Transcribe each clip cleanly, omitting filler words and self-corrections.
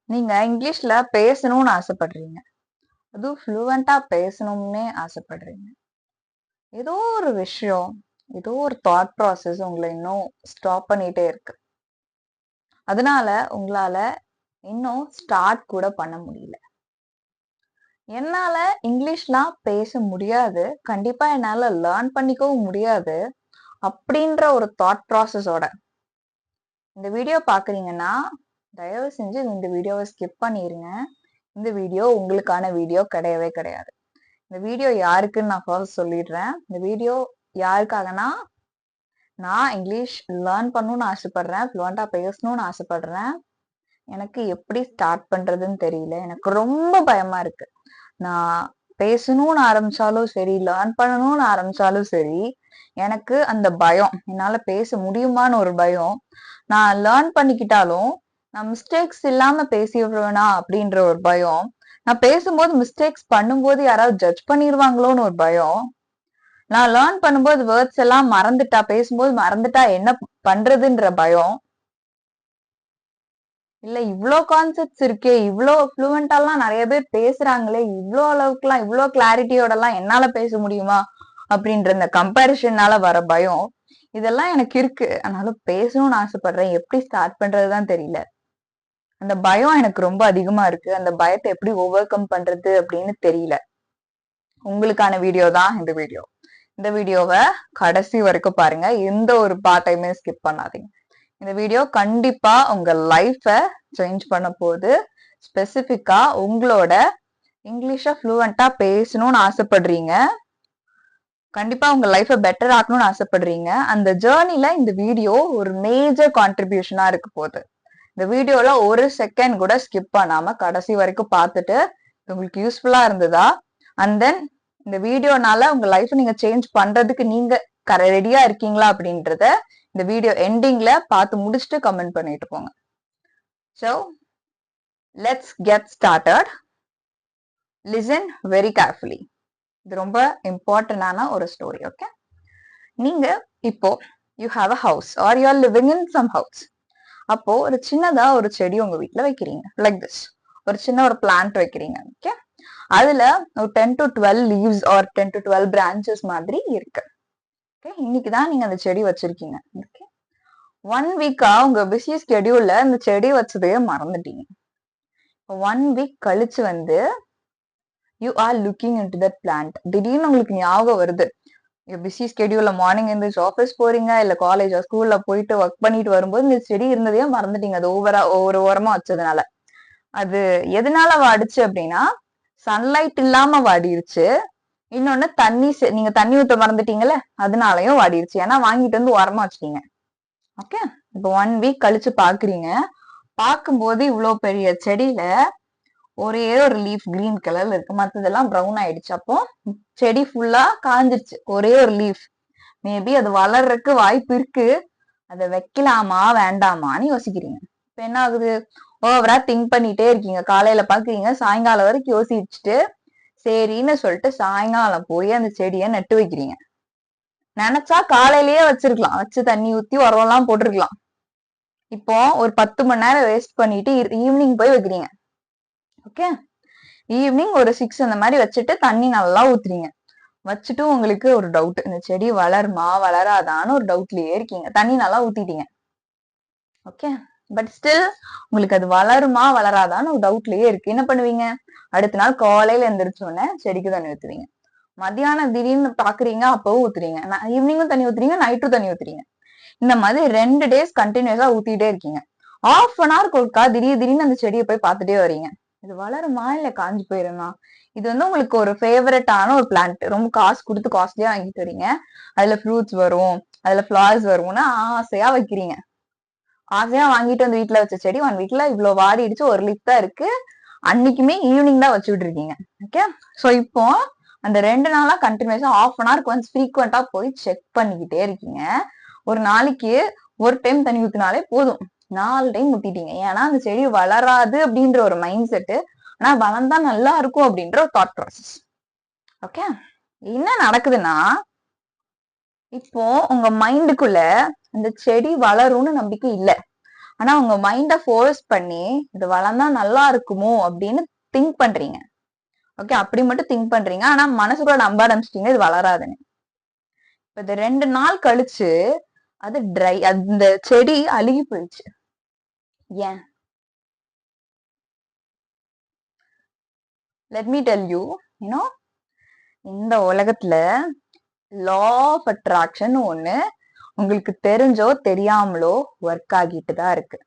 நீங்க இங்கிலீஷ்ல பேசணும்னு ஆசைப்படுறீங்க. அதுவும் ஃப்ளூவென்ட்டா பேசணும்னே ஆசைப்படுறீங்க. ஏதோ ஒரு விஷயம், ஏதோ ஒரு தாட் ப்ராசஸ் உங்கள இன்னும் ஸ்டாப் பண்ணிட்டே இருக்கு. அதனால உங்களால இன்னும் ஸ்டார்ட் கூட பண்ண முடியல. என்னால இங்கிலீஷ்லாம் பேச முடியாது. கண்டிப்பா என்னால லேர்ன் பண்ணிக்கவும் முடியாது. அப்படின்ற ஒரு தாட் ப்ராசஸோட இந்த வீடியோ பார்க்குறீங்கன்னா, தயவு செஞ்சு இந்த வீடியோவ ஸ்கிப் பண்ணிருங்க. இந்த வீடியோ உங்களுக்கான வீடியோ கிடையவே கிடையாது. இந்த வீடியோ யாருக்குன்னு நான் ஃபர்ஸ்ட் சொல்லிடுறேன். இந்த வீடியோ யாருக்காகனா, நான் இங்கிலீஷ் லேர்ன் பண்ணணும்னு ஆசைப்படுறேன். ஃப்ளூவென்ட்டா பேசணும்னு ஆசைப்படுறேன். எனக்கு எப்படி ஸ்டார்ட் பண்றதுன்னு தெரியல. எனக்கு ரொம்ப பயமா இருக்கு. நான் பேசணும்னு ஆரம்பிச்சாலும் சரி, லேர்ன் பண்ணணும்னு ஆரம்பிச்சாலும் சரி, எனக்கு அந்த பயம். என்னால பேச முடியுமான்னு ஒரு பயம். நான் லேர்ன் பண்ணிக்கிட்டாலும், நான் மிஸ்டேக்ஸ் இல்லாம பேசிடுவேனா அப்படின்ற ஒரு பயம். நான் பேசும்போது மிஸ்டேக்ஸ் பண்ணும்போது யாராவது ஜட்ஜ் பண்ணிருவாங்களோன்னு ஒரு பயம். நான் லேர்ன் பண்ணும்போது வேர்ட்ஸ் எல்லாம் மறந்துட்டா, பேசும்போது மறந்துட்டா என்ன பண்றதுன்ற பயம். இல்ல இவ்ளோ கான்செப்ட்ஸ் இருக்கே, இவ்ளோ ஃப்ளூவென்ட்டாலாம் நெறைய பேர் பேசுறாங்களே, இவ்ளோ அளவுக்குலாம், இவ்ளோ கிளாரிட்டியோடலாம் என்னால பேச முடியுமா? அப்படின்ற இந்த கம்பேரிசனால வர பயம். இதெல்லாம் எனக்கு இருக்கு. ஆனாலும் பேசணும்னு ஆசைப்படுறேன். எப்படி ஸ்டார்ட் பண்றது தெரியல. அந்த பயம் எனக்கு ரொம்ப அதிகமா இருக்கு. அந்த பயத்த எப்படி ஓவர் கம் பண்றது அப்படின்னு தெரியல. உங்களுக்கான வீடியோ தான் இந்த வீடியோ. இந்த வீடியோவ கடைசி வரைக்கும் பாருங்க. எந்த ஒரு பார்ட்டையுமே ஸ்கிப் பண்ணாதீங்க. இந்த வீடியோ கண்டிப்பா உங்க லைஃப சேஞ்ச் பண்ண போகுது. ஸ்பெசிஃபிக்கா உங்களோட இங்கிலீஷ ஃப்ளூவென்ட்டா பேசணும்னு ஆசைப்படுறீங்க. கண்டிப்பா உங்க லைஃப பெட்டர் ஆக்கணும்னு ஆசைப்படுறீங்க. அந்த ஜேர்னில இந்த வீடியோ ஒரு மேஜர் கான்ட்ரிபியூஷனா இருக்க போகுது. இந்த வீடியோல ஒரு செகண்ட் கூட ஸ்கிப் பண்ணாம கடைசி வரைக்கும் பார்த்துட்டு உங்களுக்கு யூஸ்ஃபுல்லா இருந்ததா அண்ட் தென் இந்த வீடியோனால உங்க லைஃப் நீங்க சேஞ்ச் பண்றதுக்கு நீங்க ரெடியா இருக்கீங்களா அப்படின்றத இந்த வீடியோ எண்டிங்ல பார்த்து முடிச்சுட்டு கமெண்ட் பண்ணிட்டு போங்க. So let's get started. Listen very carefully. இது ரொம்ப இம்பார்ட்டன்டான ஒரு ஸ்டோரி. ஓகே, நீங்க இப்போ you have a house or you are living in some house. அப்போ ஒரு சின்னதா ஒரு செடி உங்க வீட்ல வைக்கிறீங்க. Like this. ஒரு சின்ன ஒரு பிளான்ட் வைக்கிறீங்க. ஓகே, அதுல ஒரு 10 to 12 leaves or 10 to 12 branches மாதிரி இருக்கு. ஓகே, இன்னைக்குதான் நீங்க அந்த செடி வச்சிருக்கீங்க. ஓகே, 1 வீக்கா உங்க பிஸி ஸ்கெடியூல்ல இந்த செடி வச்சதையே மறந்துட்டீங்க. 1 வீக் கழிச்சு வந்து you are looking into that plant. திடீர்னு உங்களுக்கு ஞாபகம் வருது. பிஸி ஸ்கெடியூல்ல மார்னிங் எழுந்திரிச்சு ஆஃபீஸ் போறீங்க, இல்ல காலேஜ் ஸ்கூல்ல போயிட்டு ஒர்க் பண்ணிட்டு வரும்போது இந்த செடி இருந்ததையே மறந்துட்டீங்க. அது ஒவ்வொரு ஓரமா வச்சதுனால. அது எதனால வாடிச்சு அப்படின்னா, சன்லைட் இல்லாம வாடிருச்சு. இன்னொன்னு நீங்க தண்ணி ஊத்த மறந்துட்டீங்கல்ல, அதனாலயும் வாடிருச்சு. ஏன்னா வாங்கிட்டு வந்து ஓரமா வச்சிட்டீங்க. ஓகே, இப்போ 1 வீக் கழிச்சு பாக்குறீங்க. பார்க்கும்போது இவ்வளவு பெரிய செடியில ஒரே ஒரு லீஃப் கிரீன் கலர்ல இருக்கு. மத்ததெல்லாம் ப்ரௌன் ஆயிடுச்சு. அப்போ செடி ஃபுல்லா காஞ்சிருச்சு. ஒரே ஒரு லீஃப். மேபி அது வளர்றதுக்கு வாய்ப்பு இருக்கு. அதை வைக்கலாமா வேண்டாமான்னு யோசிக்கிறீங்க. இப்ப என்ன ஆகுது? ஓவரா திங்க் பண்ணிட்டே இருக்கீங்க. காலையில பாக்குறீங்க, சாயங்காலம் வரைக்கும் யோசிச்சுட்டு சரின்னு சொல்லிட்டு சாயங்காலம் போய் அந்த செடியை நட்டு வைக்கிறீங்க. நினைச்சா காலையிலேயே வச்சிருக்கலாம். வச்சு தண்ணி ஊத்தி உரம் எல்லாம் போட்டிருக்கலாம். இப்போ ஒரு 10 மணி நேரம் வேஸ்ட் பண்ணிட்டு ஈவினிங் போய் வைக்கிறீங்க. ஓகே, ஈவினிங் ஒரு 6 அந்த மாதிரி வச்சுட்டு தண்ணி நல்லா ஊத்துறீங்க. வச்சுட்டு உங்களுக்கு ஒரு டவுட், இந்த செடி வளருமா வளராதான்னு ஒரு டவுட்லயே இருக்கீங்க. தண்ணி நல்லா ஊத்திட்டீங்க. ஓகே, பட் ஸ்டில் உங்களுக்கு அது வளருமா வளராதான்னு ஒரு டவுட்லயே இருக்கு. என்ன பண்ணுவீங்க? அடுத்த நாள் காலையில எந்திரிச்சோடனே செடிக்கு தண்ணி ஊத்துறீங்க. மத்தியானம் திடீர்னு பாக்குறீங்க, அப்பவும் ஊத்துறீங்க. ஈவினிங்கும் தண்ணி ஊத்துறீங்க, நைட்டும் தண்ணி ஊத்துறீங்க. இந்த மாதிரி 2 டேஸ் கண்டினியூஸா ஊத்திட்டே இருக்கீங்க. ½ அன் ஹவர் கொடுக்கா திடீர்னு அந்த செடியை போய் பார்த்துட்டே வரீங்க. இது வளருமா இல்ல காஞ்சு போயிருமா? இது வந்து உங்களுக்கு ஒரு ஃபேவரட்டான ஒரு பிளான்ட். ரொம்ப காசு கொடுத்து காஸ்ட்லியா வாங்கிட்டு வரீங்க. அதுல ஃப்ரூட்ஸ் வரும், அதுல ஃபிளவர்ஸ் வரும்னு ஆசையா வைக்கிறீங்க. ஆசையா வாங்கிட்டு வந்து வீட்டுல வச்ச செடி 1 வீக்ல இவ்வளவு வாடிடுச்சு. ஒரு லீஃப் தான் இருக்கு. அன்னைக்குமே ஈவினிங் தான் வச்சுட்டு இருக்கீங்க. ஓகே, சோ இப்போ அந்த 2 நாளா கண்டினியூஸா ½ அன் ஹவருக்கு ஒன்ஸ் ஃப்ரீக்வெண்டா போய் செக் பண்ணிக்கிட்டே இருக்கீங்க. ஒரு நாளைக்கு ஒரு டைம் தண்ணி ஊத்தினாலே போதும். 4 டைம் ஊத்திட்டீங்க. ஏன்னா அந்த செடி வளராது அப்படின்ற ஒரு மைண்ட் செட். ஆனா வளர்ந்தா நல்லா இருக்கும் அப்படின்ற ஒரு தாட் ப்ராசஸ். ஓகே, என்ன நடக்குதுன்னா, இப்போ உங்க மைண்டுக்குள்ள அந்த செடி வளரும்னு நம்பிக்கை இல்ல. ஆனா உங்க மைண்ட ஃபோர்ஸ் பண்ணி இது வளர்ந்தா நல்லா இருக்குமோ அப்படின்னு திங்க் பண்றீங்க. ஓகே, அப்படி மட்டும் திங்க் பண்றீங்க. ஆனா மனசுக்குள்ள நம்ப ஆரம்பிச்சிட்டீங்க இது வளராதுன்னு. இப்ப இது 2 நாள் கழிச்சு அது ட்ரை, அந்த செடி அழுகி போயிடுச்சு. ஏன்? Let me tell you, you know, இந்த உலகத்துல லா ஆஃப் அட்ராக்ஷன் ஒண்ணு உங்களுக்கு தெரிஞ்சோ தெரியாமலோ ஒர்க் ஆகிட்டு தான் இருக்கு.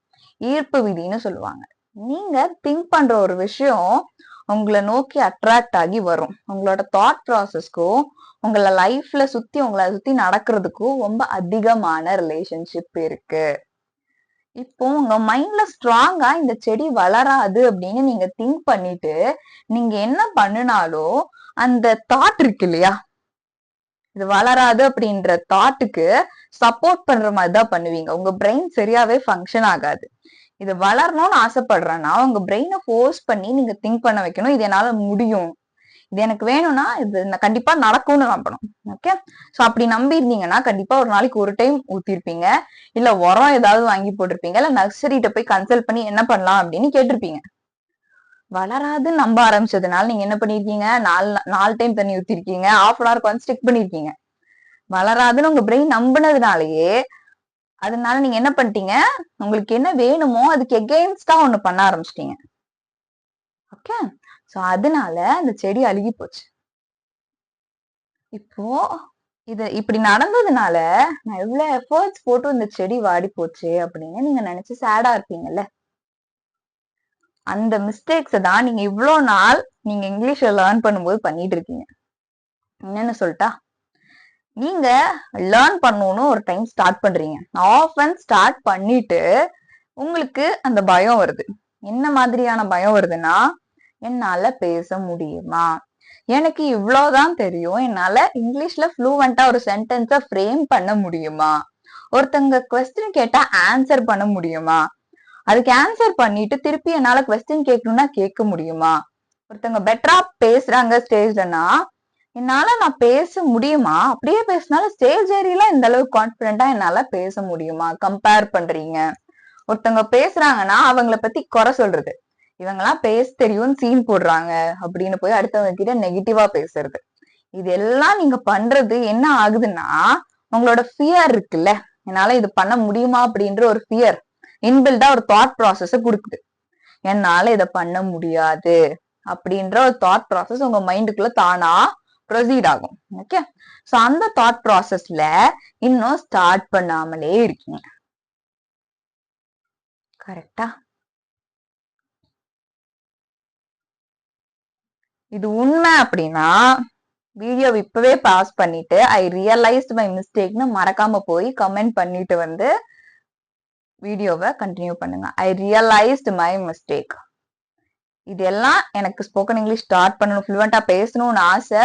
ஈர்ப்பு விதின்னு சொல்லுவாங்க. நீங்க திங்க் பண்ற ஒரு விஷயம் உங்களை நோக்கி அட்ராக்ட் ஆகி வரும். உங்களோட தாட் ப்ராசஸ்க்கும் உங்களை உங்களை சுத்தி நடக்கிறதுக்கும் ரொம்ப அதிகமான ரிலேஷன்ஷிப் இருக்கு. இப்போ உங்க மைண்ட்ல ஸ்ட்ராங்கா இந்த செடி வளராது அப்படின்னு நீங்க திங்க் பண்ணிட்டு நீங்க என்ன பண்ணினாலும் அந்த தாட் இருக்கு இல்லையா, இது வளராது அப்படின்ற தாட்டுக்கு சப்போர்ட் பண்ற மாதிரி தான் பண்ணுவீங்க. உங்க பிரெயின் சரியாவே ஃபங்க்ஷன் ஆகாது. இது வளரணும்னு ஆசைப்படுறேன்னா உங்க பிரெயினை ஃபோர்ஸ் பண்ணி நீங்க திங்க் பண்ண வைக்கணும். இது என்னால முடியும், இது எனக்கு வேணும்னா இது கண்டிப்பா நடக்கும்னு நம்பணும். ஓகே, சோ அப்படி நம்பி இருந்தீங்கன்னா கண்டிப்பா ஒரு நாளைக்கு ஒரு டைம் ஊத்திருப்பீங்க, இல்ல உரம் ஏதாவது வாங்கி போட்டிருப்பீங்க, இல்ல நர்சரிட்ட போய் கன்சல்ட் பண்ணி என்ன பண்ணலாம் அப்படின்னு கேட்டிருப்பீங்க. வளராதுன்னு நம்ப ஆரம்பிச்சதுனால நீங்க என்ன பண்ணிருக்கீங்க, 4 டைம் தண்ணி ஊத்திருக்கீங்க, ஹாஃப் அன் ஹவருக்கு வந்து ஸ்டிக் பண்ணிருக்கீங்க. வளராதுன்னு உங்க பிரெயின் நம்பினதுனாலயே அதனால நீங்க என்ன பண்ணிட்டீங்க, உங்களுக்கு என்ன வேணுமோ அதுக்கு எகெயின்ஸ்டா ஒண்ணு பண்ண ஆரம்பிச்சிட்டீங்க. ஓகே, சோ அதனால அந்த செடி அழுகி போச்சு. இப்போ இப்படி நடந்ததுனால நான் எவ்வளவு எஃபர்ட்ஸ் போட்டு இந்த செடி வாடி போச்சு அப்படின்னு நீங்க நினைச்சு சேடா இருப்பீங்கல்ல. அந்த மிஸ்டேக்ஸ் தான் நீங்க இவ்வளவு நாள் நீங்க இங்கிலீஷ்ல லேர்ன் பண்ணும்போது பண்ணிட்டு இருக்கீங்க. என்னன்னு சொல்லிட்டா, நீங்க லேர்ன் பண்ணணும்னு ஒரு டைம் ஸ்டார்ட் பண்றீங்க. ஆஃபன் ஸ்டார்ட் பண்ணிட்டு உங்களுக்கு அந்த பயம் வருது. என்ன மாதிரியான பயம் வருதுன்னா, என்னால பேச முடியுமா, எனக்கு இவ்வளவுதான் தெரியும், என்னால இங்கிலீஷ்ல ஃப்ளூவெண்டா ஒரு சென்டென்ஸ ஃப்ரேம் பண்ண முடியுமா, ஒருத்தங்க கொஸ்டின் கேட்டா ஆன்சர் பண்ண முடியுமா, அதுக்கு ஆன்சர் பண்ணிட்டு திருப்பி என்னால கொஸ்டின் கேட்கணும்னா கேட்க முடியுமா, ஒருத்தங்க பெட்டரா பேசுறாங்க ஸ்டேஜ்லனா என்னால நான் பேச முடியுமா, அப்படியே பேசினாலும் ஸ்டேஜ் ஏரியெல்லாம் இந்த அளவுக்கு கான்பிடென்டா என்னால பேச முடியுமா. கம்பேர் பண்றீங்க. ஒருத்தவங்க பேசுறாங்கன்னா அவங்கள பத்தி குறை சொல்றது, இவங்கெல்லாம் பேச தெரியும்னு சீன் போடுறாங்க அப்படின்னு போய் அடுத்தவங்க கிட்ட நெகட்டிவா பேசுறது. இது எல்லாம் நீங்க பண்றது என்ன ஆகுதுன்னா, உங்களோட ஃபியர் இருக்குல்ல, என்னால இது பண்ண முடியுமா அப்படின்ற ஒரு ஃபியர் இன்பில்டா ஒரு தாட் ப்ராசஸ கொடுக்குது. என்னால இதை பண்ண முடியாது அப்படின்ற ஒரு தாட் ப்ராசஸ் உங்க மைண்டுக்குள்ள தானா ப்ரொசீட் ஆகும். ஓகே, சோ அந்த தாட் ப்ராசஸ்ல இன்னும் ஸ்டார்ட் பண்ணாமலே இருக்கீங்க. கரெக்டா? இது உண்மை அப்படின்னா வீடியோ இப்பவே பாஸ் பண்ணிட்டு ஐ ரியலைஸ்ட் மை மிஸ்டேக்னு மறக்காம போய் கமெண்ட் பண்ணிட்டு வந்து வீடியோவை கண்டினியூ பண்ணுங்க. I realized my mistake. இதெல்லாம் எனக்கு ஸ்போக்கன் இங்கிலீஷ் ஸ்டார்ட் பண்ணணும், ஃப்ளூவெண்டா பேசணும்னு ஆசை.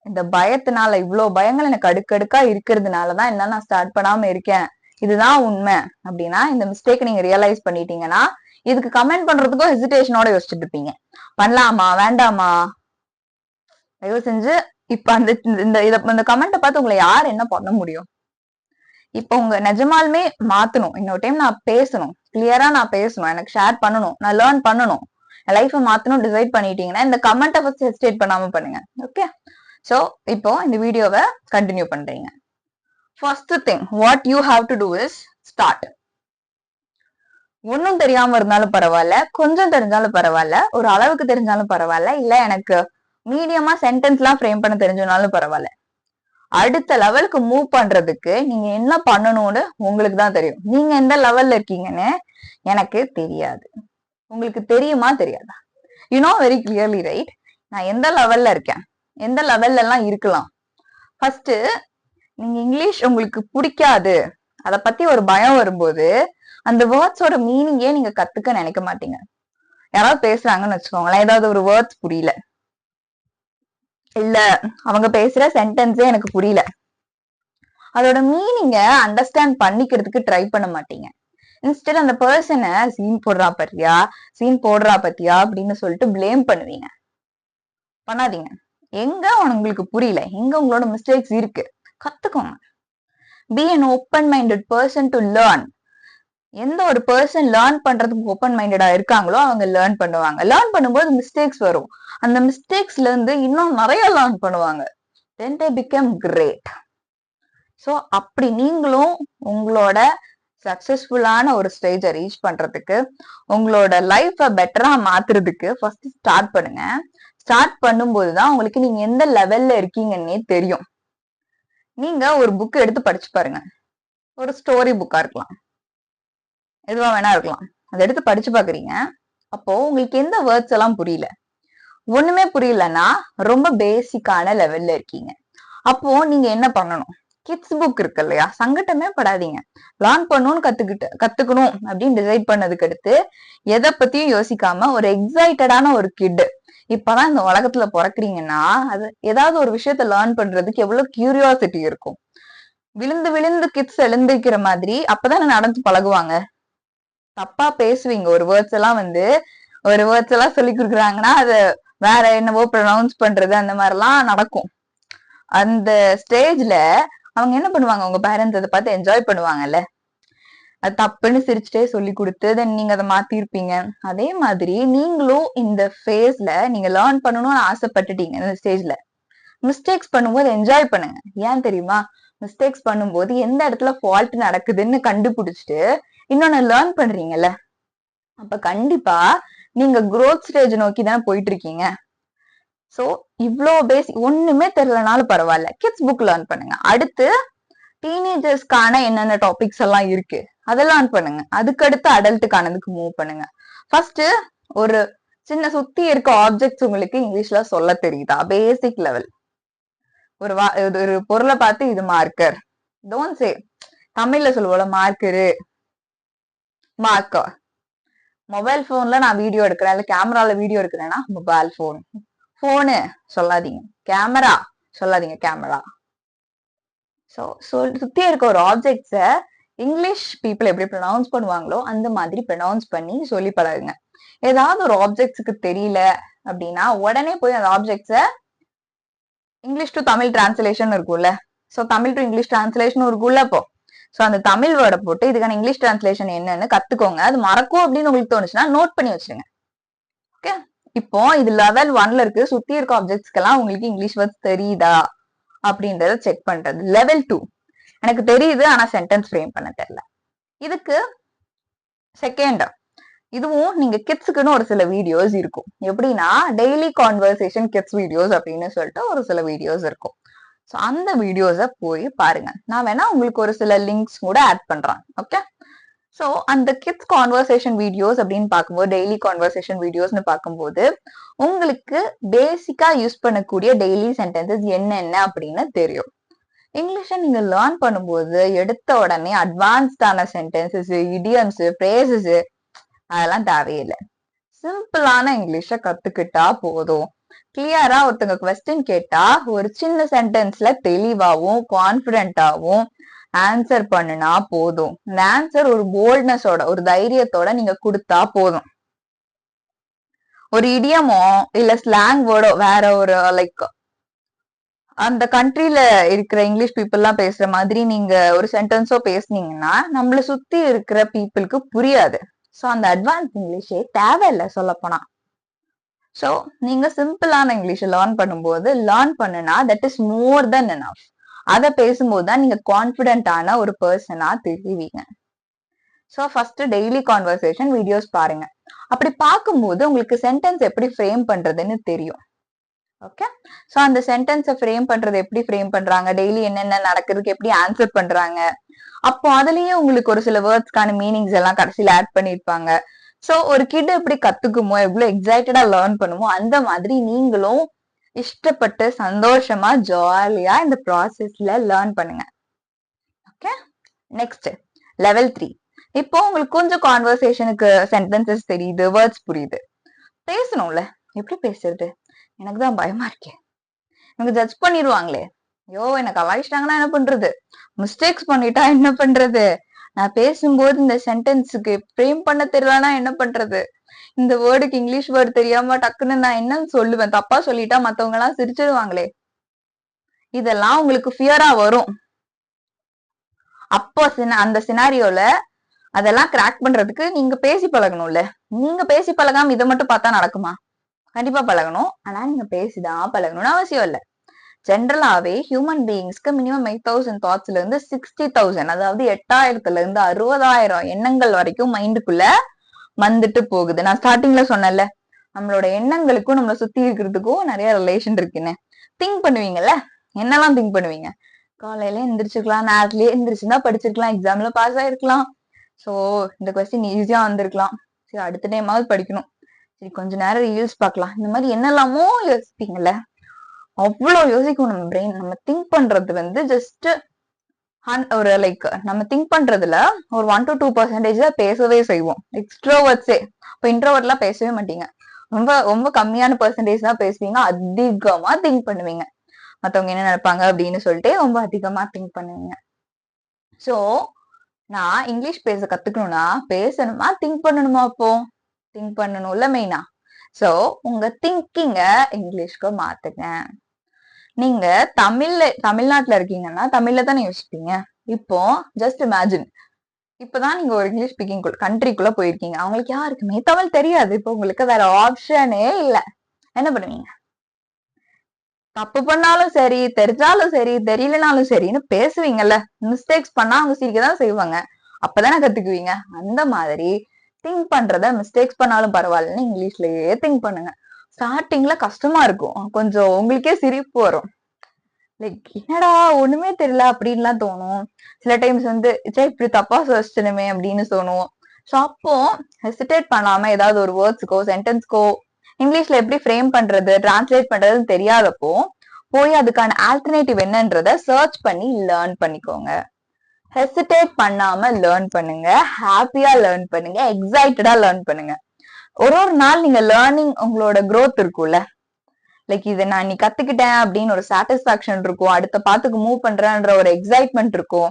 இந்த பயத்தினால, இவ்வளவு பயங்கள் எனக்கு அடுக்கடுக்கா இருக்கிறதுனாலதான் என்ன நான் ஸ்டார்ட் பண்ணாம இருக்கேன். இதுதான் உண்மை அப்படின்னா இந்த மிஸ்டேக் நீங்க ரியலைஸ் பண்ணிட்டீங்கன்னா இதுக்கு கமெண்ட் பண்றதுக்கும் ஹெசிடேஷனோட யோசிச்சுட்டு இருப்பீங்க. பண்ணலாமா வேண்டாமா, தயவு செஞ்சு இப்ப அந்த இந்த கமெண்ட்டை பார்த்து உங்களை யார் என்ன பண்ண முடியும். இப்ப உங்க நிஜமாலுமே மாத்தணும், இன்னொரு டைம் நான் பேசணும், கிளியரா நான் பேசணும், எனக்கு ஷேர் பண்ணணும், நான் லேர்ன் பண்ணணும், என் லைஃபை மாத்தணும் டிசைட் பண்ணிட்டீங்கன்னா இந்த கமெண்ட்டை ஃபர்ஸ்ட் ஹெசிடேட் பண்ணாம பண்ணுங்க. ஓகே, சோ இப்போ இந்த வீடியோவை கண்டினியூ பண்றீங்க. First thing what you have to do is start. ஒன்னும் தெரியாம இருந்தாலும் பரவாயில்ல, கொஞ்சம் தெரிஞ்சாலும் பரவாயில்ல, ஒரு அளவுக்கு தெரிஞ்சாலும் பரவாயில்ல, இல்ல எனக்கு மீடியமா சென்டென்ஸ் எல்லாம் ஃப்ரேம் பண்ண தெரிஞ்சனாலும் பரவாயில்ல. அடுத்த லெவலுக்கு மூவ் பண்றதுக்கு நீங்க என்ன பண்ணணும்னு உங்களுக்கு தான் தெரியும். நீங்க எந்த லெவல்ல இருக்கீங்கன்னு எனக்கு தெரியாது. உங்களுக்கு தெரியுமா தெரியாதா? You know very clearly right, நான் எந்த லெவல்ல இருக்கேன், எந்த லெவல்ல எல்லாம் இருக்கலாம். ஃபர்ஸ்ட் நீங்க இங்கிலீஷ் உங்களுக்கு பிடிக்காது, அதை பத்தி ஒரு பயம் வரும்போது அந்த வேர்ட்ஸோட மீனிங்கே நீங்க கத்துக்க நினைக்க மாட்டீங்க. யாராவது பேசுறாங்கன்னு வச்சுக்கோங்களேன், ஏதாவது ஒரு வேர்ட்ஸ் புரியல, இல்ல அவங்க பேசுற சென்டென்ஸே எனக்கு புரியல, அதோட மீனிங்க அண்டர்ஸ்டாண்ட் பண்ணிக்கிறதுக்கு ட்ரை பண்ண மாட்டீங்க. இன்ஸ்டெட் அந்த பர்சனை சீன் போடுறா பத்தியா அப்படின்னு சொல்லிட்டு பிளேம் பண்ணுவீங்க. பண்ணாதீங்க. எங்க உங்களுக்கு புரியல, எங்க உங்களோட மிஸ்டேக்ஸ் இருக்கு, கத்துக்கோங்க. Be an open minded person to learn. எந்த ஒரு பர்சன் லேர்ன் பண்றதுக்கு ஓப்பன் மைண்டடா இருக்காங்களோ அவங்க லேர்ன் பண்ணுவாங்க. லேர்ன் பண்ணும்போது மிஸ்டேக்ஸ் வரும். அந்த மிஸ்டேக்ஸ்ல இருந்து இன்னும் நிறைய லேர்ன் பண்ணுவாங்க. then they become great. So அப்படி நீங்களும் உங்களோட சக்சஸ்ஃபுல்லான ஒரு ஸ்டேஜை ரீச் பண்றதுக்கு, உங்களோட லைஃபை பெட்டரா மாத்துறதுக்கு ஃபர்ஸ்ட் ஸ்டார்ட் பண்ணுங்க. ஸ்டார்ட் பண்ணும்போதுதான் உங்களுக்கு நீங்க எந்த லெவல்ல இருக்கீங்கன்னே தெரியும். நீங்க ஒரு புக் எடுத்து படிச்சு பாருங்க. ஒரு ஸ்டோரி புக்கா இருக்கலாம், எதுவா வேணா இருக்கலாம். அதை எடுத்து படிச்சு பாக்குறீங்க. அப்போ உங்களுக்கு எந்த வேர்ட்ஸ் எல்லாம் புரியல, ஒண்ணுமே புரியலன்னா ரொம்ப பேசிக்கான லெவல்ல இருக்கீங்க. அப்போ நீங்க என்ன பண்ணணும்? கிட்ஸ் புக் இருக்கு இல்லையா, சங்கட்டமே படாதீங்க. லேர்ன் பண்ணணும்னு கத்துக்கணும் அப்படின்னு டிசைட் பண்ணதுக்கு அடுத்து எதை பத்தியும் யோசிக்காம ஒரு எக்ஸைட்டடான ஒரு கிட், இப்பதான் இந்த உலகத்துல பிறக்குறீங்கன்னா அது ஏதாவது ஒரு விஷயத்த லேர்ன் பண்றதுக்கு எவ்வளவு கியூரியாசிட்டி இருக்கும். விழுந்து விழுந்து கிட்ஸ் எழுந்திருக்கிற மாதிரி அப்பதான் நடந்து பழகுவாங்க. தப்பா பேசுவீங்க, ஒரு வேர்ட்ஸ் எல்லாம் சொல்லி கொடுக்குறாங்கன்னா அது வேற என்னவோ ப்ரொனவுன்ஸ் பண்றது அந்த மாதிரி எல்லாம் நடக்கும். அந்த ஸ்டேஜ்ல அவங்க என்ன பண்ணுவாங்க, உங்க பேரண்ட்ஸ் அதை பார்த்து என்ஜாய் பண்ணுவாங்கல்ல, அது தப்புன்னு சிரிச்சுட்டே சொல்லி கொடுத்து தென் நீங்க அதை மாத்திருப்பீங்க. அதே மாதிரி நீங்களும் இந்த ஃபேஸ்ல நீங்க லேர்ன் பண்ணணும்னு ஆசைப்பட்டுட்டீங்க. இந்த ஸ்டேஜ்ல மிஸ்டேக்ஸ் பண்ணும்போது என்ஜாய் பண்ணுங்க. ஏன் தெரியுமா? மிஸ்டேக்ஸ் பண்ணும்போது எந்த இடத்துல ஃபால்ட் நடக்குதுன்னு கண்டுபிடிச்சிட்டு இன்னொன்னு லேர்ன் பண்றீங்கல்ல, அப்ப கண்டிப்பா நீங்க growth ஸ்டேஜ் நோக்கி தானே போயிட்டு இருக்கீங்க. சோ இவ்ளோ பேசிக் ஒண்ணுமே தெரியலனாலும் பரவாயில்ல, கிட்ஸ் புக் லேர்ன் பண்ணுங்க. அடுத்து டீனேஜர்ஸ்க்கான என்னென்ன டாபிக்ஸ் எல்லாம் இருக்கு அதை லேர்ன் பண்ணுங்க. அதுக்கடுத்து அடல்ட்டுக்கானதுக்கு மூவ் பண்ணுங்க. ஃபர்ஸ்ட் ஒரு சின்ன சுத்தி இருக்க ஆப்ஜெக்ட்ஸ் உங்களுக்கு இங்கிலீஷ்ல சொல்ல தெரியுதா? Basic level. ஒரு பொருளை பார்த்து இது மார்க்கர், டோன்ட் சே தமிழ்ல சொல்லுவோம்ல மார்க்கரு, மார்க்கர். மொபைல் போன்ல நான் வீடியோ எடுக்கிறேன், இல்ல கேமரால வீடியோ எடுக்கிறேன்னா மொபைல் போன். போனு சொல்லாதீங்க, கேமரா சொல்லாதீங்க, கேமரா. ஸோ சுத்தி இருக்க ஒரு ஆப்ஜெக்ட்ஸ இங்கிலீஷ் பீப்புள் எப்படி ப்ரொனவுன்ஸ் பண்ணுவாங்களோ அந்த மாதிரி ப்ரொனவுன்ஸ் பண்ணி சொல்லி பழகுங்க. ஏதாவது ஒரு ஆப்ஜெக்ட்ஸுக்கு தெரியல அப்படின்னா உடனே போய் அந்த ஆப்ஜெக்ட்ஸ இங்கிலீஷ் டு தமிழ் டிரான்ஸ்லேஷன் இருக்கும்ல, so Tamil to English translation இருக்கும்ல. அப்போ ஸோ அந்த தமிழ் வேர்டை போட்டு இதுக்கான இங்கிலீஷ் டிரான்ஸ்லேஷன் என்னன்னு கத்துக்கோங்க. அது மறக்கும் அப்படின்னு உங்களுக்கு தோணுச்சுன்னா நோட் பண்ணி வச்சிருங்க. ஓகே, இப்போ இது லெவல் 1ல இருக்கு. சுத்தி இருக்க ஆப்ஜெக்ட்ஸ்க்கெல்லாம் உங்களுக்கு இங்கிலீஷ் வேர்ட்ஸ் தெரியுதா அப்படின்றத செக் பண்றது. லெவல் 2 எனக்கு தெரியுது ஆனா சென்டென்ஸ் ஃப்ரேம் பண்ண தெரியல. இதுக்கு செகண்ட், இதுவும் நீங்க கிட்ஸுக்குன்னு ஒரு சில வீடியோஸ் இருக்கும். எப்படின்னா டெய்லி கான்வர்சேஷன் கிட்ஸ் வீடியோஸ் அப்படின்னு சொல்லிட்டு ஒரு சில வீடியோஸ் இருக்கும். ஸோ அந்த வீடியோஸ போய் பாருங்க. நான் வேணா உங்களுக்கு ஒரு சில லிங்க்ஸ் கூட ஆட் பண்றேன். ஓகே, ஸோ அந்த கிட்ஸ் கான்வர்சேஷன் வீடியோஸ் அப்படின்னு பார்க்கும்போது, டெய்லி கான்வர்சேஷன் வீடியோஸ்னு பார்க்கும்போது உங்களுக்கு பேசிக்கா யூஸ் பண்ணக்கூடிய டெய்லி சென்டென்சஸ் என்னென்ன அப்படின்னு தெரியும். இங்கிலீஷை நீங்க லேர்ன் பண்ணும்போது எடுத்த உடனே அட்வான்ஸ்டான சென்டென்சஸ், இடியம்ஸ், ஃப்ரேசஸ் அதெல்லாம் தேவையில்லை. சிம்பிளான இங்கிலீஷ கத்துக்கிட்டா போதும். கிளியரா ஒருத்தங்க கொஸ்டின் கேட்டா ஒரு சின்ன சென்டென்ஸ்ல தெளிவாவும் கான்பிடென்டாவும் ஆன்சர் பண்ணுனா போதும். இந்த ஆன்சர் ஒரு போல்ட்னஸோட, ஒரு தைரியத்தோட நீங்க கொடுத்தா போதும். ஒரு இடியமோ இல்ல ஸ்லாங் வேர்டோ, வேற ஒரு லைக் அந்த கண்ட்ரில இருக்கிற இங்கிலீஷ் பீப்புள் எல்லாம் பேசுற மாதிரி நீங்க ஒரு சென்டென்ஸோ பேசுனீங்கன்னா நம்மள சுத்தி இருக்கிற பீப்புளுக்கு புரியாது. ஸோ அந்த அட்வான்ஸ் இங்கிலீஷே தேவையில்லை சொல்ல போனா. ஸோ நீங்க சிம்பிளான இங்கிலீஷ் லேர்ன் பண்ணும்போது லேர்ன் பண்ணுனா that is more then enough. அதை பேசும்போது தான் நீங்க கான்பிடென்டான ஒரு பர்சனா தெரிவிங்க. So first daily conversation videos பாருங்க. அப்படி பார்க்கும்போது உங்களுக்கு சென்டென்ஸ் எப்படி ஃப்ரேம் பண்றதுன்னு தெரியும். ஓகே, ஸோ அந்த சென்டென்ஸை ஃப்ரேம் பண்றது எப்படி ஃப்ரேம் பண்றாங்க, டெய்லி என்னென்ன நடக்குதுக்கு எப்படி ஆன்சர் பண்றாங்க, அப்போ அதுலயே உங்களுக்கு ஒரு சில வேர்ட்ஸ்க்கான மீனிங்ஸ் எல்லாம் கடைசியில ஆட் பண்ணிருப்பாங்க. ஸோ ஒரு கிட் எப்படி கத்துக்குமோ, எவ்வளவு எக்ஸைட்டடா லேர்ன் பண்ணுமோ அந்த மாதிரி நீங்களும் இஷ்டப்பட்டு சந்தோஷமா ஜாலியா இந்த ப்ராசஸ்ல லேர்ன் பண்ணுங்க. Okay, next level 3. இப்போ உங்களுக்கு கொஞ்சம் கான்வர்சேஷனுக்கு சென்டென்சஸ் தெரியுது, வேர்ட்ஸ் புரியுது, பேசணும்ல. எப்படி பேசுறது? எனக்கு தான் பயமா இருக்கேன். எனக்கு ஜட்ஜ் பண்ணிடுவாங்களே, ஐயோ எனக்கு அவாய்ச்சிட்டாங்கன்னா என்ன பண்றது, மிஸ்டேக்ஸ் பண்ணிட்டா என்ன பண்றது, நான் பேசும்போது இந்த சென்டென்ஸுக்கு ஃப்ரேம் பண்ண தெரியலனா என்ன பண்றது, இந்த வேர்டுக்கு இங்கிலீஷ் வேர்டு தெரியாம டக்குன்னு நான் என்னன்னு சொல்லுவேன், தப்பா சொல்லிட்டா மத்தவங்க எல்லாம் சிரிச்சிடுவாங்களே, இதெல்லாம் உங்களுக்கு ஃபியரா வரும். அப்போ அந்த சினாரியோல அதெல்லாம் கிராக் பண்றதுக்கு நீங்க பேசி பழகணும்ல. நீங்க பேசி பழகாம இதை மட்டும் பார்த்தா நடக்குமா? கண்டிப்பா பழகணும். ஆனா நீங்க பேசிதான் பழகணும்னு அவசியம் இல்ல. ஜென்ரலாவே ஹியூமன் பீயிங்ஸ்க்கு மினிமம் 8,000 தாட்ஸ்ல இருந்து 60,000, அதாவது 8,000ல இருந்து 60,000 எண்ணங்கள் வரைக்கும் மைண்டுக்குள்ள வந்துட்டு போகுது. நான் ஸ்டார்டிங்ல சொன்னேன்ல, நம்மளோட எண்ணங்களுக்கும் நம்மளை சுத்தி இருக்கிறதுக்கும் நிறைய ரிலேஷன் இருக்குன்னு. திங்க் பண்ணுவீங்கல்ல, என்னெல்லாம் திங்க் பண்ணுவீங்க? காலையில எந்திரிச்சுக்கலாம், நேரத்துலயே எந்திரிச்சுன்னா படிச்சிருக்கலாம், எக்ஸாம்ல பாஸ் ஆயிருக்கலாம், சோ இந்த கொஸ்டின் ஈஸியா வந்திருக்கலாம், சரி அடுத்த டைமாவது படிக்கணும், சரி கொஞ்ச நேரம் ரீல்ஸ் பார்க்கலாம், இந்த மாதிரி என்னெல்லாமோ யோசிப்பீங்கல்ல. அவ்வளவு யோசிக்கும் நம்ம பிரெயின். நம்ம திங்க் பண்றது வந்து ஜஸ்ட் ஒரு லைக் நம்ம திங்க் பண்றதுல ஒரு 1 to 2% தான் பேசவே செய்வோம். எக்ஸ்ட்ரோவர்ட்ஸே. இப்போ இன்ட்ரோவர்ட் எல்லாம் பேசவே மாட்டீங்க. ரொம்ப ரொம்ப கம்மியான பெர்சன்டேஜ் தான் பேசுவீங்க. அதிகமா திங்க் பண்ணுவீங்க. மத்தவங்க என்ன நினைப்பாங்க அப்படின்னு சொல்லிட்டு ரொம்ப அதிகமா திங்க் பண்ணுவீங்க. சோ நான் இங்கிலீஷ் பேச கத்துக்கணும்னா பேசணுமா திங்க் பண்ணணுமா? அப்போ திங்க் பண்ணணும்ல மெயினா. சோ உங்க திங்கிங்க இங்கிலீஷ்க்கு மாத்துங்க. நீங்க தமிழ்நாட்டுல இருக்கீங்கன்னா தமிழ்ல தானே யோசிப்பீங்க. இப்போ ஜஸ்ட் இமேஜின், இப்பதான் நீங்க ஒரு இங்கிலீஷ் ஸ்பீக்கிங் கண்ட்ரிக்குள்ள போயிருக்கீங்க. அவங்களுக்கு யாருக்குமே தமிழ் தெரியாது. இப்போ உங்களுக்கு வேற ஆப்ஷனே இல்ல. என்ன பண்ணுவீங்க? தப்பு பண்ணாலும் சரி, தெரிஞ்சாலும் சரி, தெரியலனாலும் சரின்னு பேசுவீங்கல்ல. மிஸ்டேக்ஸ் பண்ணா அவங்க சிரிக்கதான் செய்வாங்க. அப்பதானே கத்துக்குவீங்க. அந்த மாதிரி திங்க் பண்றத மிஸ்டேக்ஸ் பண்ணாலும் பரவாயில்லன்னு இங்கிலீஷ்லயே திங்க் பண்ணுங்க. ஸ்டார்டிங்ல கஷ்டமா இருக்கும். கொஞ்சம் உங்களுக்கே சிரிப்பு வரும். லைக் என்னடா ஒண்ணுமே தெரியல அப்படின்லாம் தோணும். சில டைம்ஸ் வந்து இப்படி தப்பா யோசிச்சனுமே அப்படின்னு தோணும். ஸோ அப்போ ஹெசிடேட் பண்ணாம ஏதாவது ஒரு வேர்ட்ஸுக்கோ சென்டென்ஸ்க்கோ இங்கிலீஷ்ல எப்படி ஃப்ரேம் பண்றது, டிரான்ஸ்லேட் பண்றதுன்னு தெரியாதப்போ போய் அதுக்கான ஆல்டர்னேட்டிவ் என்னன்றத சர்ச் பண்ணி லேர்ன் பண்ணிக்கோங்க. ஹெசிடேட் பண்ணாம லேர்ன் பண்ணுங்க, ஹாப்பியா லேர்ன் பண்ணுங்க, எக்ஸைட்டடா லேர்ன் பண்ணுங்க. ஒரு நாள் நீங்க லேர்னிங் உங்களோட growth இருக்கும்ல, லைக் இதை நான் இன்னைக்கு கத்துக்கிட்டேன் அப்படின்னு ஒரு சாட்டிஸ்பாக்சன் இருக்கும், அடுத்த பாத்துக்கு மூவ் பண்றேன்ற ஒரு எக்ஸைட்மெண்ட் இருக்கும்.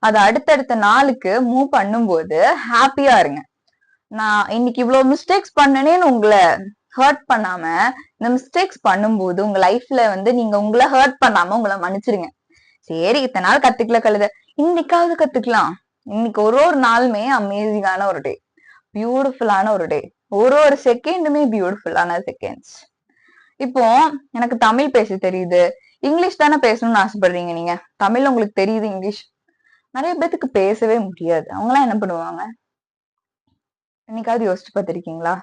அது அடுத்தடுத்த நாளுக்கு மூவ் பண்ணும்போது ஹாப்பியா இருங்க. நான் இன்னைக்கு இவ்வளவு மிஸ்டேக்ஸ் பண்ணனேன்னு உங்களை ஹர்ட் பண்ணாம, இந்த மிஸ்டேக்ஸ் பண்ணும்போது உங்க லைஃப்ல வந்து நீங்க உங்களை ஹர்ட் பண்ணாம உங்களை மன்னிச்சிருங்க. சரி இத்தனை நாள் கத்துக்கல கழுத, இன்னைக்காவது கத்துக்கலாம். இன்னைக்கு ஒரு நாளுமே அமேசிங்கான ஒரு டே, பியூட்டிஃபுல்லான ஒரு டே. ஒரு செகண்டுமே பியூட்டிஃபுல்லான செகண்ட்ஸ். இப்போ எனக்கு தமிழ் பேச தெரியுது, இங்கிலீஷ் தானே பேசணும்னு ஆசைப்படுறீங்க நீங்க. தமிழ் உங்களுக்கு தெரியுது, இங்கிலீஷ் நிறைய பேத்துக்கு பேசவே முடியாது. அவங்க எல்லாம் என்ன பண்ணுவாங்க? என்னைக்காவது யோசிச்சு பார்த்திருக்கீங்களா?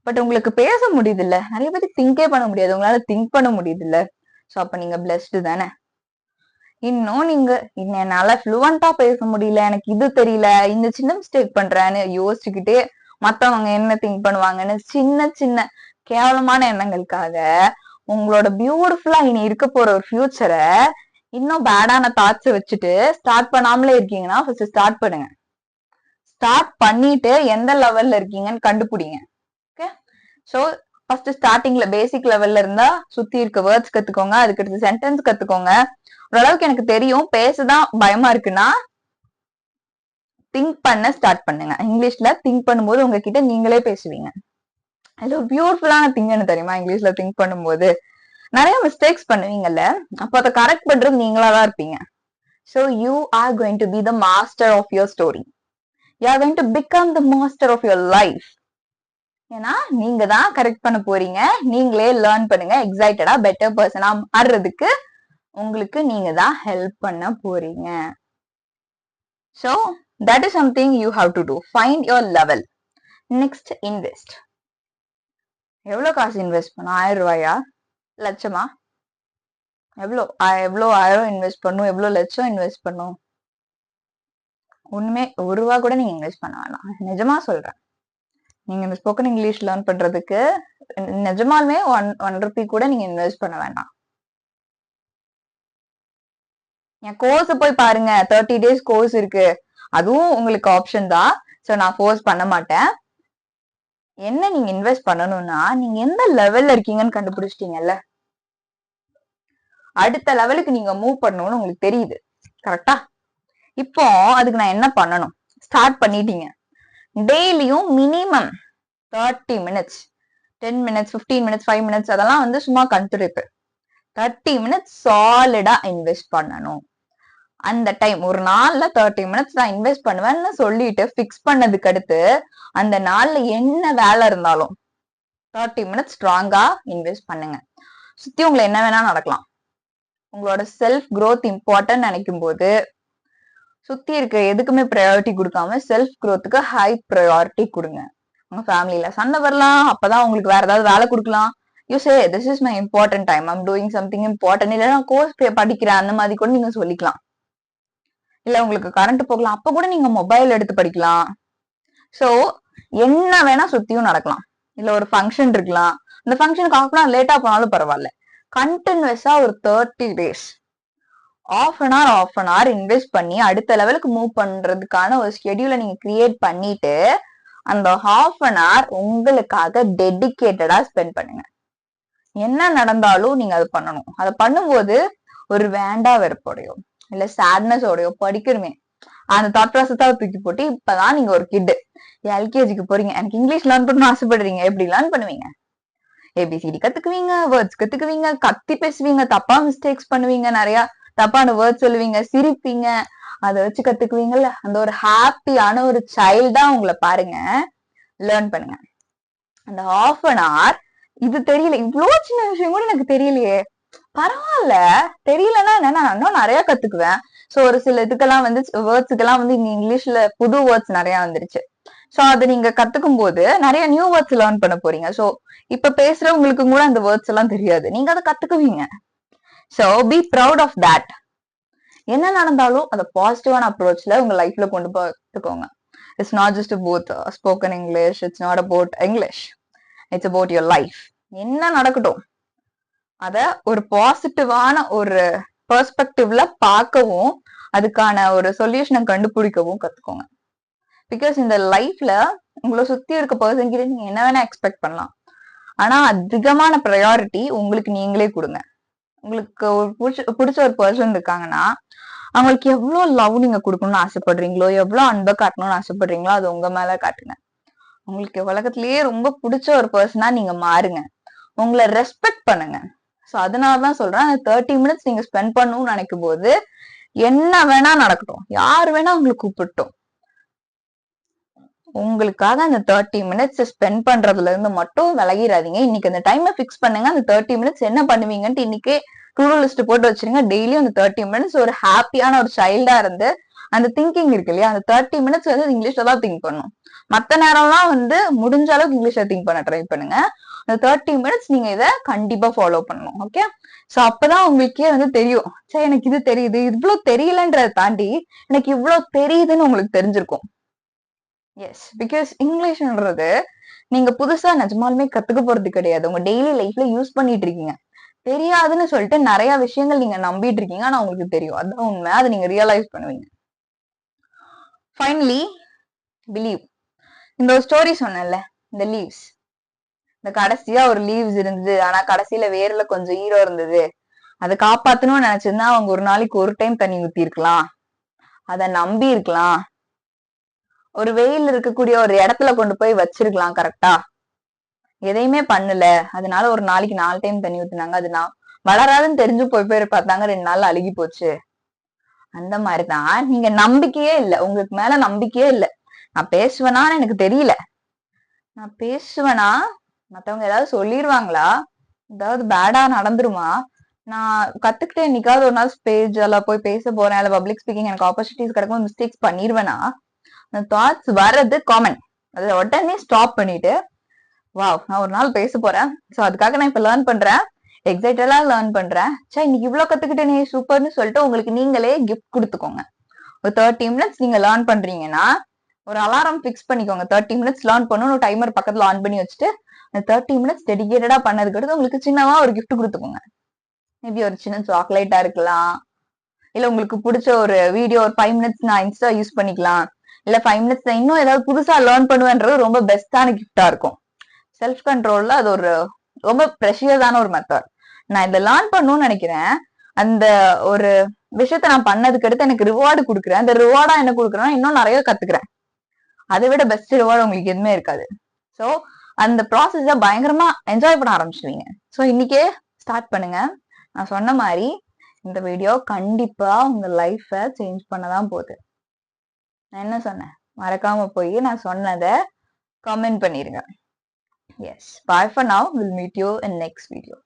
பட் உங்களுக்கு பேச முடியுது இல்ல. நிறைய பேருக்கு திங்கே பண்ண முடியாது, உங்களால திங்க் பண்ண முடியுது இல்ல. சோ அப்ப நீங்க பிளஸ்டு தானே. இன்னும் நீங்க என்னால ஃப்ளூவண்டா பேச முடியல, எனக்கு இது தெரியல, இந்த சின்ன மிஸ்டேக் பண்றேன்னு யோசிச்சுக்கிட்டே மத்தவங்க என்ன திங்க் பண்ணுவாங்கன்னு சின்ன சின்ன கேவலமான எண்ணங்களுக்காக உங்களோட பியூட்டிஃபுல்லா இனி இருக்க போற ஒரு ஃபியூச்சரை இன்னும் பேடான தாட்ஸ் வச்சுட்டு ஸ்டார்ட் பண்ணாமலே இருக்கீங்கன்னா ஃபர்ஸ்ட் ஸ்டார்ட் பண்ணுங்க. ஸ்டார்ட் பண்ணிட்டு எந்த லெவல்ல இருக்கீங்கன்னு கண்டுபிடிங்க. ஓகே, சோ ஃபர்ஸ்ட் ஸ்டார்டிங்ல பேசிக் லெவல்ல இருந்தா சுத்தி இருக்க வேர்ட்ஸ் கத்துக்கோங்க, அதுக்கடுத்து சென்டென்ஸ் கத்துக்கோங்க. ஓரளவுக்கு எனக்கு தெரியும், பேசதான் பயமா இருக்குன்னா திங்க் பண்ண ஸ்டார்ட் பண்ணுங்க. இங்கிலீஷ்ல திங்க் பண்ணும்போது உங்ககிட்ட நீங்களே பேசுவீங்க. அது பியூட்டிஃபுல்லான திங் என்ன தெரியுமா? இங்கிலீஷ்ல திங்க் பண்ணும்போது நிறைய மிஸ்டேக்ஸ் பண்ணுவீங்கல்ல, அப்ப அதை கரெக்ட் பண்றது நீங்களா தான் இருப்பீங்க. So you are going to be the master of your story. You are going to become the master of your life. ஏன்னா நீங்க தான் கரெக்ட் பண்ண போறீங்க. நீங்களே லேர்ன் பண்ணுங்க. எக்ஸைட்டடா பெட்டர் பர்சனா மாறுறதுக்கு உங்களுக்கு நீங்க தான் ஹெல்ப் பண்ண போறீங்க. So that is something you have to do. Find your level. Next, invest. எவ்வளவு காசு இன்வெஸ்ட் பண்ணும்? 1000 ரூபாயா, லட்சமா? எவ்வளோ 1000 இன்வெஸ்ட் பண்ணும், எவ்வளவு லட்சம் இன்வெஸ்ட் பண்ணும்? ஒண்ணுமே 1 ரூபா கூட நீங்க இன்வெஸ்ட் பண்ண வேணாம். நிஜமா சொல்றேன். நீங்க இந்த ஸ்போக்கன் இங்கிலீஷ் லேர்ன் பண்றதுக்கு நிஜமாலுமே 1 ரூபி கூட நீங்க இன்வெஸ்ட் பண்ண வேண்டாம். என் கோர்ஸ் போய் பாருங்க, 30 days கோர்ஸ் இருக்கு. அதுவும் உங்களுக்கு ஆப்ஷன் தான். சோ நான் ஃபோர்ஸ் பண்ண மாட்டேன். என்ன நீங்க இன்வெஸ்ட் பண்ணணும்னா, நீங்க எந்த லெவல்ல இருக்கீங்கன்னு கண்டுபிடிச்சிட்டீங்கல்ல, அடுத்த லெவலுக்கு நீங்க மூவ் பண்ணணும்னு உங்களுக்கு தெரியுது. கரெக்டா? இப்போ அதுக்கு நான் என்ன பண்ணணும்? ஸ்டார்ட் பண்ணிட்டீங்க. டெய்லியும் minimum 30 minutes, 10 minutes, 15 minutes, 5 minutes அதெல்லாம் வந்து சும்மா கண்டுபிடிப்பு. 30 minutes சாலிடா இன்வெஸ்ட் பண்ணணும். அந்த டைம் ஒரு நாள்ல 30 மினிட்ஸ் நான் இன்வெஸ்ட் பண்ணுவேன்னு சொல்லிட்டு பிக்ஸ் பண்ணதுக்கு அடுத்து அந்த நாள்ல என்ன வேலை இருந்தாலும் 30 மினிட்ஸ் ஸ்ட்ராங்கா இன்வெஸ்ட் பண்ணுங்க. சுத்தி உங்களை என்ன வேணா நடக்கலாம். உங்களோட செல்ஃப் growth இம்பார்ட்டன்ட் நினைக்கும் போது சுத்தி இருக்க எதுக்குமே ப்ரையாரிட்டி கொடுக்காம செல்ஃப் growthக்கு ஹை ப்ரையாரிட்டி கொடுங்க. உங்க ஃபேமிலில சண்டை வரலாம், அப்பதான் உங்களுக்கு வேற ஏதாவது வேலை கொடுக்கலாம். You say this is my important time, I'm doing something important, இல்ல நான் கோர்ஸ் படிக்கிறேன் அந்த மாதிரி கூட நீங்க சொல்லிக்கலாம். இல்ல உங்களுக்கு கரண்ட் போகலாம், அப்ப கூட நீங்க மொபைல் எடுத்து படிக்கலாம். சோ என்ன வேணா சுத்தியும் நடக்கலாம். இல்ல ஒரு ஃபங்க்ஷன் இருக்கலாம், அந்த ஃபங்க்ஷனுக்கு ஹாஃப் அன் ஹவர் லேட்டா போனாலும் பரவாயில்ல. கண்டினியூஸா ஒரு 30 days half an hour invest பண்ணி அடுத்த லெவலுக்கு மூவ் பண்றதுக்கான ஒரு ஸ்கெடியூலை நீங்க கிரியேட் பண்ணிட்டு அந்த ஹாஃப் அன் ஹவர் உங்களுக்காக டெடிகேட்டடா ஸ்பெண்ட் பண்ணுங்க. என்ன நடந்தாலும் நீங்க அதை பண்ணணும். அதை பண்ணும்போது ஒரு வேண்டா வெறுப்போடையோ இல்ல சேட்னஸோடையோ படிக்கணுமே அந்த தாட் ப்ராசஸா தூக்கி போட்டு இப்பதான் நீங்க ஒரு கிட் எல்கேஜிக்கு போறீங்க, எனக்கு இங்கிலீஷ் லேர்ன் பண்ணணும் ஆசைப்படுறீங்க, எப்படி லேர்ன் பண்ணுவீங்க? ஏபிசிடி கத்துக்குவீங்க, வேர்ட்ஸ் கத்துக்குவீங்க, கத்தி பேசுவீங்க, தப்பா மிஸ்டேக்ஸ் பண்ணுவீங்க, நிறைய தப்பான வேர்ட்ஸ் சொல்லுவீங்க, சிரிப்பீங்க, அதை வச்சு கத்துக்குவீங்கல்ல. அந்த ஒரு ஹாப்பியான ஒரு சைல்டா உங்களை பாருங்க, லேர்ன் பண்ணுங்க. அந்த ஹாஃப் அன் ஹவர் இது தெரியல, இவ்வளவு சின்ன விஷயம் கூட எனக்கு தெரியலையே, பரவாயில்ல, தெரியலன்னா என்ன, நான் இன்னும் நிறைய கத்துக்குவேன். சோ ஒரு சில இதுக்கெல்லாம் வந்து வேர்ட்ஸுக்கெல்லாம் வந்து இங்க இங்கிலீஷ்ல புது வேர்ட்ஸ் நிறைய வந்துருச்சு. சோ அது நீங்க கத்துக்கும் போது நிறைய நியூ வேர்ட்ஸ் லேர்ன் பண்ண போறீங்க. சோ இப்ப பேசுறவங்களுக்கு கூட அந்த வேர்ட்ஸ் எல்லாம் தெரியாது, நீங்க அதை கத்துக்குவீங்க. So be proud of that. என்ன நடந்தாலும் அந்த பாசிட்டிவான அப்ரோச்ல உங்க லைஃப்ல கொண்டு போட்டுக்கோங்க. It's not just about spoken English, it's not about English, it's about your life. என்ன நடக்கட்டும் அத ஒரு பாசிட்டிவான ஒரு பெர்ஸ்பெக்டிவ்ல பார்க்கவும் அதுக்கான ஒரு சொல்யூஷனை கண்டுபிடிக்கவும் கத்துக்கோங்க. பிகாஸ் இந்த லைஃப்ல உங்களை சுத்தி இருக்க பர்சன் கிட்ட நீங்க என்ன வேணா எக்ஸ்பெக்ட் பண்ணலாம், ஆனா அதிகமான ப்ரையாரிட்டி உங்களுக்கு நீங்களே கொடுங்க. உங்களுக்கு ஒரு பிடிச்ச ஒரு பர்சன் இருக்காங்கன்னா அவங்களுக்கு எவ்வளவு லவ் நீங்க கொடுக்கணும்னு ஆசைப்படுறீங்களோ, எவ்வளவு அன்பை காட்டணும்னு ஆசைப்படுறீங்களோ அது உங்க மேல காட்டுங்க. உங்களுக்கு உலகத்திலேயே ரொம்ப பிடிச்ச ஒரு பர்சனா நீங்க மாறுங்க. உங்களை ரெஸ்பெக்ட் பண்ணுங்க. சோ அதனாலதான் சொல்றேன், அந்த 30 மினிட்ஸ் நீங்க ஸ்பெண்ட் பண்ணணும்னு நினைக்கும் போது என்ன வேணா நடக்கட்டும், யார் வேணா உங்களுக்கு கூப்பிட்டோம், உங்களுக்காக அந்த 30 மினிட்ஸ் ஸ்பெண்ட் பண்றதுல இருந்து மட்டும் விலகிடாதீங்க. இன்னைக்கு அந்த டைமை பிக்ஸ் பண்ணுங்க. அந்த 30 மினிட்ஸ் என்ன பண்ணுவீங்கன்ட்டு இன்னைக்கு டூ லிஸ்ட் போட்டு வச்சிருங்க. டெய்லியும் அந்த 30 மினிட்ஸ் ஒரு ஹாப்பியான ஒரு சைல்டா இருந்து அந்த திங்கிங் இருக்கு இல்லையா, அந்த 30 மினிட்ஸ் வந்து இங்கிலீஷ்ல தான் திங்க் பண்ணும். மத்த நேரம்லாம் வந்து முடிஞ்ச அளவுக்கு இங்கிலீஷ்ல திங்க் பண்ண ட்ரை பண்ணுங்க. அந்த 30 மினிட்ஸ் நீங்க இதை கண்டிப்பா ஃபாலோ பண்ணணும். ஓகே, சோ அப்பதான் உங்களுக்கே வந்து தெரியும், சரி எனக்கு இது தெரியுது, இவ்வளவு தெரியலன்றதை தாண்டி எனக்கு இவ்வளவு தெரியுதுன்னு உங்களுக்கு தெரிஞ்சிருக்கும். எஸ், பிகாஸ் இங்கிலீஷ்ன்றது நீங்க புதுசா நிஜமாலுமே கத்துக்க போறது கிடையாது, உங்க டெய்லி லைஃப்ல யூஸ் பண்ணிட்டு இருக்கீங்க. தெரியாதுன்னு சொல்லிட்டு நிறைய விஷயங்கள் நீங்க நம்பிட்டு இருக்கீங்க, ஆனா உங்களுக்கு தெரியும், அதான் உண்மை. அதை நீங்க ரியலைஸ் பண்ணுவீங்க. Finally believe. இந்த ஒரு ஸ்டோரி சொன்னேன்ல, இந்த லீவ்ஸ், இந்த கடைசியா ஒரு லீவ்ஸ் இருந்தது, ஆனா கடைசியில வேர்ல கொஞ்சம் ஈரம் இருந்தது, அதை காப்பாத்தணும்னு நினைச்சிருந்தா அவங்க ஒரு நாளைக்கு ஒரு டைம் தண்ணி ஊத்தி இருக்கலாம், அதை நம்பி இருக்கலாம், ஒரு வெயில் இருக்கக்கூடிய ஒரு இடத்துல கொண்டு போய் வச்சிருக்கலாம் கரெக்டா, எதையுமே பண்ணல, அதனால ஒரு நாளைக்கு 4 டைம் தண்ணி ஊத்துனாங்க, அது நான் வளராதுன்னு தெரிஞ்சு போய் பார்த்தாங்க, 2 நாள்ல அழுகி போச்சு. அந்த மாதிரிதான் நீங்க நம்பிக்கையே இல்ல, உங்களுக்கு மேல நம்பிக்கையே இல்ல. நான் பேசுவேனான்னு எனக்கு தெரியல, நான் பேசுவேனா, மத்தவங்க ஏதாவது சொல்லிருவாங்களா, ஏதாவது பேடா நடந்துருமா, நான் கத்துக்கிட்டே என்னைக்காவது ஒரு நாள் ஸ்டேஜ் எல்லாம் போய் பேச போறேன், இல்ல பப்ளிக் ஸ்பீக்கிங் எனக்கு ஆப்பர்ச்சுனிட்டிஸ் கிடைக்கும், மிஸ்டேக்ஸ் பண்ணிருவேனா, அந்த தாட்ஸ் வர்றது காமன். அதை உடனே ஸ்டாப் பண்ணிட்டு, வாவ் நான் ஒரு நாள் பேச போறேன், சோ அதுக்காக நான் இப்ப லேர்ன் பண்றேன், எக்ஸைட்டடா லேர்ன் பண்றேன், சே இன்னைக்கு இவ்வளவு கத்துக்கிட்டேனே சூப்பர்னு சொல்லிட்டு உங்களுக்கு நீங்களே கிஃப்ட் கொடுத்துக்கோங்க. ஒரு 30 மினிட்ஸ் நீங்க லேர்ன் பண்றீங்கன்னா ஒரு அலாரம் பிக்ஸ் பண்ணிக்கோங்க, 30 மினிட்ஸ் லேர்ன் பண்ணணும், டைமர் பக்கத்துல ஆன் பண்ணி வச்சுட்டு அந்த 30 மினிட்ஸ் டெடிகேட்டடா பண்ணதுக்கு அடுத்து உங்களுக்கு சின்னவா ஒரு கிஃப்ட் கொடுத்துக்கோங்க. மேபி ஒரு சின்ன சாக்லேட்டா இருக்கலாம், இல்ல உங்களுக்கு பிடிச்ச ஒரு வீடியோ, ஒரு 5 மினிட்ஸ் நான் இன்ஸ்டா யூஸ் பண்ணிக்கலாம், இல்ல 5 மினிட்ஸ் இன்னும் ஏதாவது புதுசா லேர்ன் பண்ணுவேன்றது ரொம்ப பெஸ்டான கிஃப்டா இருக்கும். செல்ஃப் கண்ட்ரோல்ல அது ஒரு ரொம்ப ப்ரெஷியஸான ஒரு மெத்தட். நான் இதை லேர்ன் பண்ணணும்னு நினைக்கிறேன், அந்த ஒரு விஷயத்த நான் பண்ணதுக்கு அடுத்து எனக்கு ரிவார்டு கொடுக்குறேன், அந்த ரிவார்டா என்ன கொடுக்குறேன்னா இன்னும் நிறைய கத்துக்கிறேன், அதை விட பெஸ்ட் ரிவார்டு உங்களுக்கு எதுவுமே இருக்காது. சோ அந்த ப்ராசஸ பயங்கரமா என்ஜாய் பண்ண ஆரம்பிச்சுவீங்க. சோ இன்னைக்கே ஸ்டார்ட் பண்ணுங்க. நான் சொன்ன மாதிரி இந்த வீடியோ கண்டிப்பா உங்க லைஃப சேஞ்ச் பண்ணதான் போகுது. நான் என்ன சொன்னேன்? மறக்காம போய் நான் சொன்னத கமெண்ட் பண்ணிருங்க. Yes. Bye for now. We'll meet you in next video.